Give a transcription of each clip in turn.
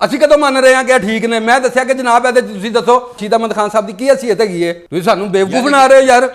ਅਸੀਂ ਕਦੋਂ ਮੰਨ ਰਹੇ ਹਾਂ ਕਿ ਠੀਕ ਨੇ? ਮੈਂ ਦੱਸਿਆ ਕਿ ਜਨਾਬ ਇਹਦੇ ਤੁਸੀਂ ਦੱਸੋ ਸ਼ਹੀਦ ਅਹਿਮਦ ਖਾਨ ਸਾਹਿਬ ਦੀ ਕੀ ਹਸੀਅਤ ਹੈਗੀ ਹੈ? ਤੁਸੀਂ ਸਾਨੂੰ ਬੇਵਕੂਫ ਬਣਾ ਰਹੇ ਹੋ ਯਾਰ।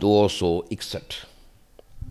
261।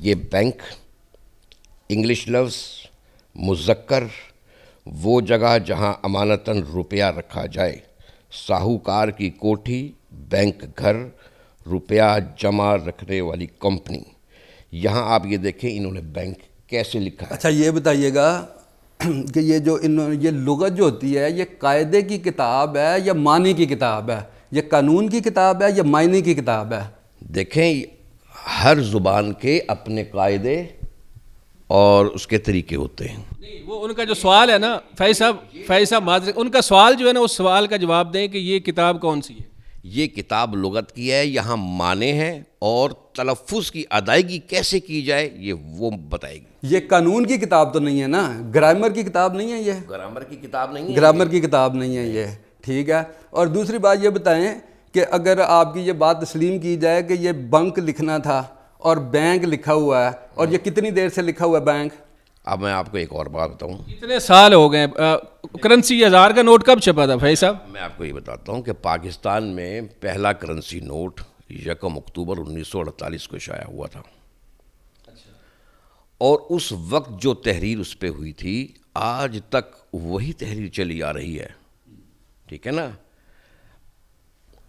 یہ بینک انگلش لفظ مذکر وہ جگہ جہاں امانتاً روپیہ رکھا جائے، ساہوکار کی کوٹھی، بینک گھر، روپیہ جمع رکھنے والی کمپنی۔ یہاں آپ یہ دیکھیں انہوں نے بینک کیسے لکھا ہے۔ اچھا یہ بتائیے گا کہ یہ جو یہ لغت جو ہوتی ہے یہ قاعدے کی کتاب ہے یا معنی کی کتاب ہے؟ یہ قانون کی کتاب ہے یا معنی کی کتاب ہے؟ دیکھیں ہر زبان کے اپنے قاعدے اور اس کے طریقے ہوتے ہیں۔ نہیں، وہ ان کا جو سوال ہے نا فیض صاحب معذرت، ان کا سوال جو ہے نا اس سوال کا جواب دیں کہ یہ کتاب کون سی ہے؟ یہ کتاب لغت کی ہے، یہاں معنی ہیں اور تلفظ کی ادائیگی کیسے کی جائے یہ وہ بتائے گی۔ یہ قانون کی کتاب تو نہیں ہے نا، گرامر کی کتاب نہیں ہے، یہ گرامر کی کتاب نہیں ہے، گرامر کی کتاب نہیں ہے یہ، ٹھیک ہے۔ اور دوسری بات یہ بتائیں کہ اگر آپ کی یہ بات تسلیم کی جائے کہ یہ بنک لکھنا تھا اور بینک لکھا ہوا ہے، اور یہ کتنی دیر سے لکھا ہوا ہے بینک؟ اب میں آپ کو ایک اور بات بتاؤں، کتنے سال ہو گئے؟ کرنسی 1000 کا نوٹ کب چھپا تھا فیض صاحب؟ میں آپ کو یہ بتاتا ہوں کہ پاکستان میں پہلا کرنسی نوٹ 1 اکتوبر 1948 کو شائع ہوا تھا، اور اس وقت جو تحریر اس پہ ہوئی تھی آج تک وہی تحریر چلی آ رہی ہے، ٹھیک ہے نا۔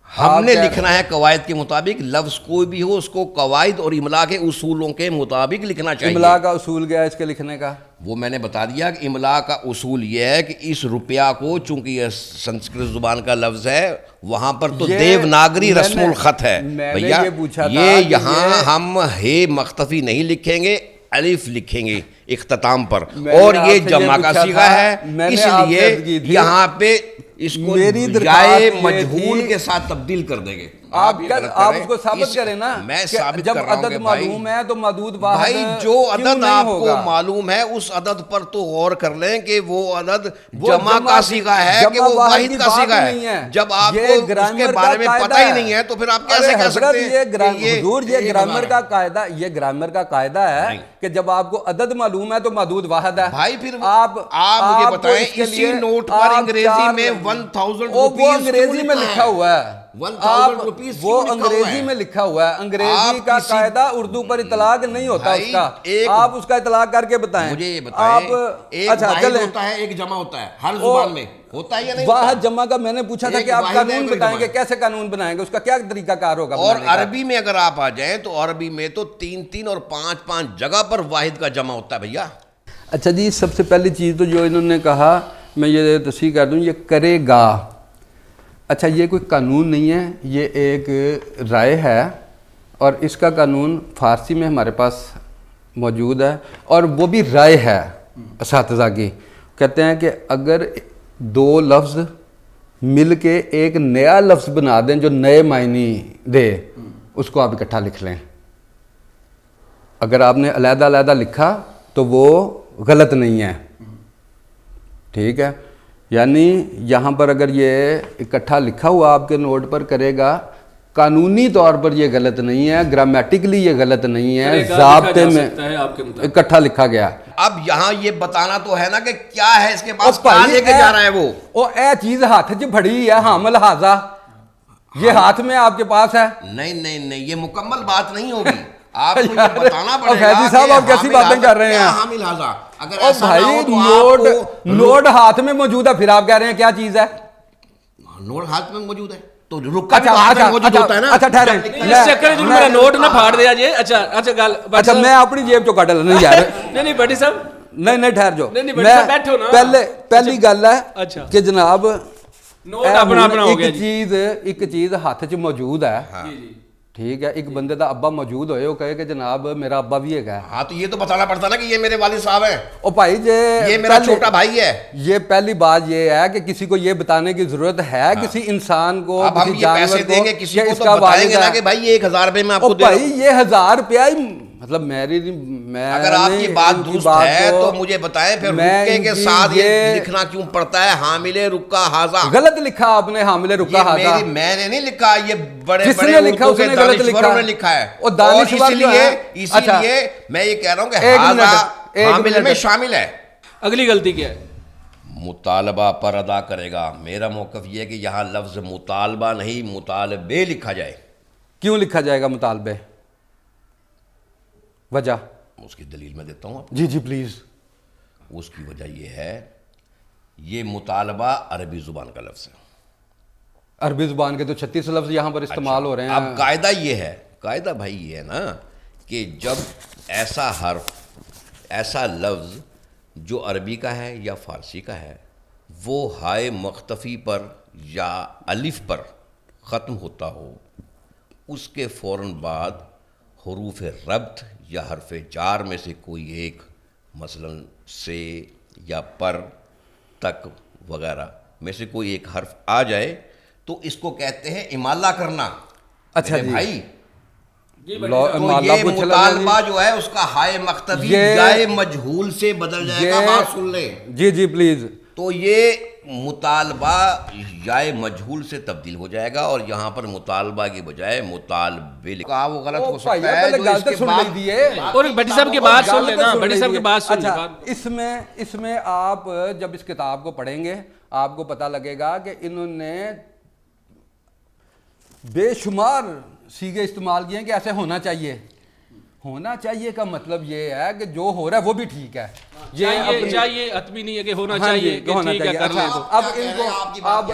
ہم نے لکھنا ہے قواعد کے مطابق، لفظ کوئی بھی ہو اس کو قواعد اور املا کے اصولوں کے مطابق لکھنا چاہیے۔ املا کا اصول کیا ہے اس کے لکھنے کا؟ وہ میں نے بتا دیا کہ املا کا اصول یہ ہے کہ اس روپیہ کو، چونکہ یہ سنسکرت زبان کا لفظ ہے، وہاں پر تو دیوناگری رسم الخط ہے بھیا، یہ یہاں ہم ہے مختفی نہیں لکھیں گے، الف لکھیں گے اختتام پر، اور یہ جمع کا صیغہ ہے، اس لیے یہاں پہ اس کو جائے مجہول کے ساتھ تبدیل کر دیں گے۔ آپ اس کو ثابت کریں نا، میں ثابت جب کر رہا ہوں عدد کہ بھائی معلوم ہے تو محدود واحد بھائی جو عدد آپ کو معلوم ہے اس عدد پر تو غور کر لیں کہ وہ عدد جمع کا صیغہ ہے کہ وہ واحد کا صیغہ ہے۔ جب آپ کو اس کے بارے میں پتہ ہی نہیں ہے تو پھر آپ کیسے کہہ سکتے ہیں حضور یہ گرامر کا قاعدہ، یہ گرامر کا قاعدہ ہے کہ جب آپ کو عدد معلوم ہے تو محدود واحد ہے۔ بھائی پھر آپ مجھے بتائیں اسی نوٹ پر انگریزی میں 1000 وہ انگریزی میں لکھا ہوا ہے، 1000 روپیز وہ انگریزی میں لکھا ہوا ہے، انگریزی کا قاعدہ اردو پر اطلاق نہیں ہوتا اس کا، آپ اس کا اطلاق کر کے بتائیں۔ مجھے یہ بتائیں ایک واحد ہوتا ہے ایک جمع ہوتا ہے، ہر زبان میں ہوتا ہے یا نہیں؟ واحد جمع کا میں نے پوچھا تھا کہ آپ قانون بتائیں گے، کیسے قانون بنائیں گے، اس کا کیا طریقہ کار ہوگا؟ اور عربی میں اگر آپ آ جائیں تو عربی میں تو 3 اور 5 جگہ پر واحد کا جمع ہوتا ہے بھیا۔ اچھا جی، سب سے پہلی چیز تو جو انہوں نے کہا میں یہ تصحیح کر دوں، یہ کرے گا۔ اچھا یہ کوئی قانون نہیں ہے، یہ ایک رائے ہے، اور اس کا قانون فارسی میں ہمارے پاس موجود ہے، اور وہ بھی رائے ہے اساتذہ کی۔ کہتے ہیں کہ اگر 2 لفظ مل کے ایک نیا لفظ بنا دیں جو نئے معنی دے، اس کو آپ اکٹھا لکھ لیں۔ اگر آپ نے علیحدہ علیحدہ لکھا تو وہ غلط نہیں ہے، ٹھیک ہے۔ یعنی یہاں پر اگر یہ اکٹھا لکھا ہوا آپ کے نوٹ پر کرے گا، قانونی طور پر یہ غلط نہیں ہے، گرامیٹیکلی یہ غلط نہیں ہے، ضابطے میں اکٹھا لکھا گیا۔ اب یہاں یہ بتانا تو ہے نا کہ کیا ہے اس کے پاس، کہاں لے کے جا رہا ہے وہ اے چیز ہاتھ چ بڑی ہے، حامل ہاضا، یہ ہاتھ میں آپ کے پاس ہے۔ نہیں یہ مکمل بات نہیں ہوگی، آپ کو یہ بتانا پڑے گا فیضی صاحب آپ کیسی باتیں کر رہے ہیں؟ حامل ہاضا، اگر اور ایسا نہ ہو تو بھائی نوٹ ہاتھ میں موجود ہے، پھر آپ کہہ رہے ہیں کیا چیز ہے؟ نوٹ ہاتھ میں موجود ہے تو رکا بھی ہاتھ میں موجود ہوتا ہے نا۔ اچھا ٹھہریں، اس چکر میں میرا نوٹ نہ پھاڑ دیا جی۔ اچھا میں اپنی جیب چو کٹ لینا یار۔ نہیں بٹی صاحب، نہیں ٹھہر جو، بیٹھو نا۔ پہلی گل ہے کہ جناب ایک چیز ہاتھ چ موجود ہے، ٹھیک ہے، ایک بندے دا ابا موجود ہوئے وہ کہے کہ جناب میرا ابا بھی ہے۔ ہاں تو یہ تو بتانا پڑتا نا کہ یہ میرے والد صاحب ہیں، او بھائی یہ میرا چھوٹا بھائی ہے۔ یہ پہلی بات یہ ہے کہ کسی کو یہ بتانے کی ضرورت ہے کسی انسان کو، اب ہم کسی یہ جانور پیسے دیں گے کو، کسی کو تو بتائیں گے نا کہ بھائی یہ 1000 روپے میں آپ کو دے رہا ہوں۔ بھائی یہ 1000 روپیہ مطلب میں اگر آپ کی بات درست ہے تو مجھے بتائیں پھر رکے کے ساتھ یہ لکھنا کیوں پڑتا ہے حامل رکا ہاضا؟ غلط لکھا آپ نے، حامل رکا ہاضا میں نے نہیں لکھا، یہ بڑے جس بڑے نے لکھا اردو اس کے نے غلط دانشوروں نے لکھا ہے، اور اسی لیے میں یہ کہہ رہا ہوں کہ ہاضا حامل میں شامل ہے۔ اگلی غلطی کیا ہے؟ مطالبہ پر ادا کرے گا۔ میرا موقف یہ ہے کہ یہاں لفظ مطالبہ نہیں مطالبے لکھا جائے۔ کیوں لکھا جائے گا مطالبے؟ وجہ اس کی دلیل میں دیتا ہوں آپ جی پلیز. کو. اس کی وجہ یہ ہے، یہ مطالبہ عربی زبان کا لفظ ہے. عربی زبان کے تو 36 لفظ یہاں پر استعمال ہو رہے ہیں. اب قاعدہ یہ ہے، قاعدہ بھائی یہ ہے نا کہ جب ایسا حرف، ایسا لفظ جو عربی کا ہے یا فارسی کا ہے، وہ ہائے مختفی پر یا الف پر ختم ہوتا ہو، اس کے فوراً بعد حروف ربط یا حرف جار میں سے کوئی ایک، مثلاً سے یا پر تک وغیرہ میں سے کوئی ایک حرف آ جائے تو اس کو کہتے ہیں امالہ کرنا. اچھا میرے جی بھائی، لو- تو مالا یہ پوچھ لیں مطالبہ جو ہے اس کا ہائے مختفی جائے مجہول سے بدل جائے گا. بات سن لیں. جی پلیز. تو یہ مطالبہ جائے مجہول سے تبدیل ہو جائے گا، اور یہاں پر مطالبہ کی بجائے مطالبے لکھا. وہ غلط ہو سکتا ہے جو اس کے بعد. اور بھٹی صاحب کی بات سن لینا، بھٹی صاحب کی بات سن اچھا، لینا. اس میں آپ جب اس کتاب کو پڑھیں گے آپ کو پتہ لگے گا کہ انہوں نے بے شمار صیغے استعمال کیے ہیں کہ ایسے ہونا چاہیے. ہونا چاہیے کا مطلب یہ ہے کہ جو ہو رہا ہے وہ بھی ٹھیک ہے. چاہیے حتمی نہیں ہے کہ ہونا چاہیے کہ ٹھیک ہے کر لیں تو. اب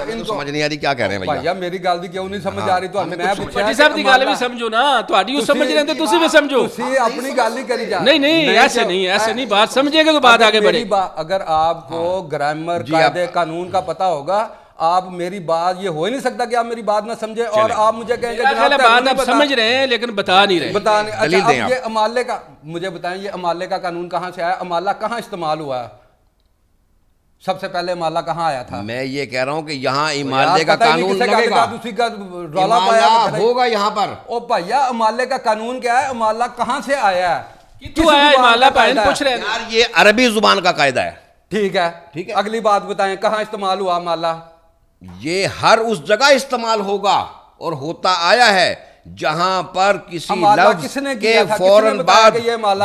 ان کو سمجھ نہیں آ رہی کیا کہہ رہے ہیں بھیا میری گل دی کیوں نہیں سمجھ آ رہی تو میں بھٹی صاحب کی گل بھی سمجھو نا، تہاڈی وہ سمجھ رہے ہیں تسی بھی سمجھو. تسی اپنی گل ہی کری جا. نہیں ایسے نہیں بات سمجھے گا تو بات آگے بڑھے. اگر آپ کو گرامر قاعدے قانون کا پتہ ہوگا، آپ میری بات یہ ہو ہی نہیں سکتا کہ آپ میری بات نہ سمجھے اور آپ مجھے کہیں گے جناب بات آپ سمجھ رہے ہیں لیکن بتا نہیں رہے. اچھا اب یہ امالے کا مجھے بتائیں، یہ امالے کا قانون کہاں سے آیا؟ امالہ کہاں استعمال ہوا ہے؟ سب سے پہلے امالہ کہاں آیا تھا؟ میں یہ کہہ رہا ہوں کہ یہاں امالے کا قانون لگے گا، اسی کا رولا پایا ہوگا یہاں پر. او بھیا امالے کا قانون کیا ہے؟ امالہ کہاں سے آیا ہے؟ کیوں آیا امالہ؟ پائن پوچھ رہے ہیں یار یہ عربی زبان کا قاعدہ ہے. ٹھیک ہے، اگلی بات بتائیں کہاں استعمال ہوا امالہ؟ یہ ہر اس جگہ استعمال ہوگا اور ہوتا آیا ہے جہاں پر کسی لفظ کے فوراً بعد،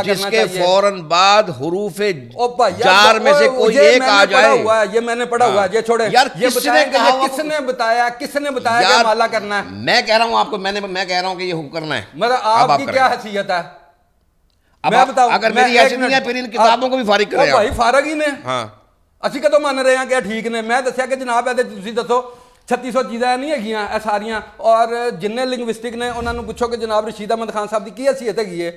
جس کے فوراً بعد حروف جار میں سے کوئی ایک آ جائے. یہ میں نے پڑھا ہوا ہے، یہ چھوڑے. یار کس نے بتایا کہ امالہ کرنا ہے؟ میں کہہ رہا ہوں آپ کو، میں کہہ رہا ہوں کہ یہ حکم کرنا ہے. مطلب آپ کی کیا حیثیت ہے؟ میں بتاؤں اگر میری حیثیت نہیں ہے پھر ان کتابوں کو بھی فارغ کریں. بھائی فارغ ہی نے، ہاں اسی کا تو مان رہے ہیں کہ ٹھیک نے. میں دسیا کہ جناب ہے تسی دسو 3600 چیزیں نہیں ہےگیاں اے ساریاں، اور جن لنگوسٹک نے انہوں نے پوچھو کہ جناب رشید احمد خان صاحب کی حیثیت ہے؟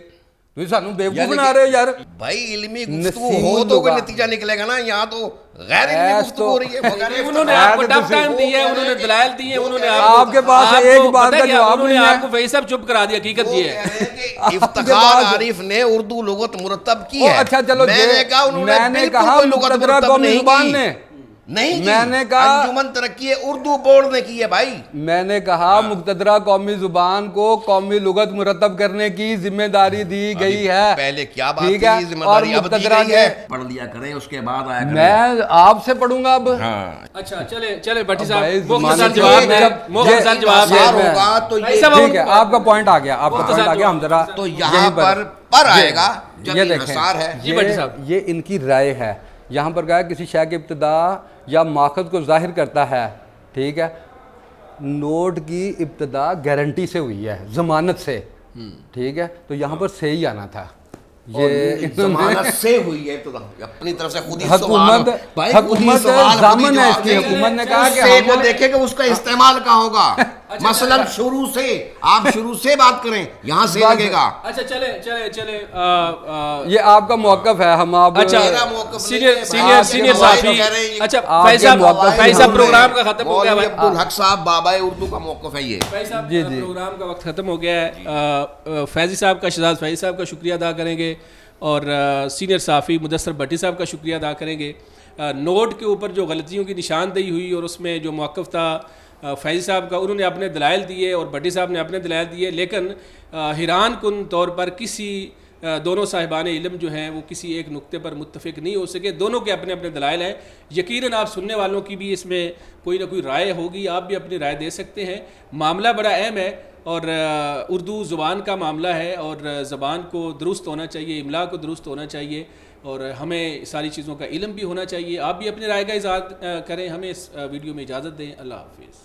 تھی سانو بیوقوف بنا رہے ہو یار. بھائی علمی گفتگو ہو تو کوئی نتیجہ نکلے گا نا، یہاں تو غیر علمی گفتگو ہو رہی ہے. انہوں نے آپ کو ٹف ٹائم دیا ہے، انہوں نے دلائل دیے، انہوں نے آپ کے پاس ایک بات کا جواب نہیں ہے. آپ کو وہی سب چپ کرا دیا. حقیقت یہ ہے افتخار عارف نے اردو لغت مرتب کی ہے. اچھا چلو، میں نے کہا انہوں نے بالکل کوئی لغت مرتب نہیں کی. نہیں جی، میں نے کہا انجمن ترقی اردو بورڈ نے کی ہے بھائی. میں نے کہا مقتدرہ قومی زبان کو قومی لغت مرتب کرنے کی ذمہ داری دی گئی ہے. پہلے کیا بات تھی، ذمہ داری اب دی گئی ہے. پڑھ لیا کریں اس کے بعد آیا کریں. میں آپ سے پڑھوں گا اب. اچھا چلے بھٹی صاحب مختصر جواب ہے، مختصر جواب ہوگا تو ٹھیک ہے. آپ کا پوائنٹ آ گیا، آپ کا پوائنٹ آ گیا. ہم ذرا تو یہاں پر آئے گا جب انحصار ہے. یہ ان کی رائے ہے. یہاں پر کہا کسی شے کی ابتدا یا ماخذ کو ظاہر کرتا ہے. ٹھیک ہے، نوٹ کی ابتدا گارنٹی سے ہوئی ہے، ضمانت سے. ٹھیک ہے، تو یہاں پر سے ہی آنا تھا. یہ ضمانت سے ہوئی ہے تو اپنی طرف سے خود ہی حکومت ضامن ہے اس کی. حکومت نے کہا کہ ہم دیکھیں کہ اس کا استعمال کہاں ہوگا. مثلا شروع سے آپ شروع سے بات کریں، یہاں سے لگے گا. اچھا چلے یہ آپ کا موقف ہے. ہم آپ سینئر صحافی. اچھا فیض صاحب پروگرام کا ختم ہو گیا. عبدالحق صاحب بابا اردو کا موقف ہے یہ. جی پروگرام کا وقت ختم ہو گیا ہے. فیضی صاحب کا، شہزاد فیضی صاحب کا شکریہ ادا کریں گے، اور سینئر صحافی مدثر بھٹی صاحب کا شکریہ ادا کریں گے. نوٹ کے اوپر جو غلطیوں کی نشاندہی ہوئی اور اس میں جو موقف تھا فیضی صاحب کا، انہوں نے اپنے دلائل دیے اور بھٹی صاحب نے اپنے دلائل دیے، لیکن حیران کن طور پر کسی دونوں صاحبان علم جو ہیں وہ کسی ایک نقطے پر متفق نہیں ہو سکے. دونوں کے اپنے اپنے دلائل ہیں. یقیناً آپ سننے والوں کی بھی اس میں کوئی نہ کوئی رائے ہوگی، آپ بھی اپنی رائے دے سکتے ہیں. معاملہ بڑا اہم ہے اور اردو زبان کا معاملہ ہے، اور زبان کو درست ہونا چاہیے، املا کو درست ہونا چاہیے، اور ہمیں ساری چیزوں کا علم بھی ہونا چاہیے. آپ بھی اپنی رائے کا اظہار کریں. ہمیں اس ویڈیو میں اجازت دیں. اللہ حافظ.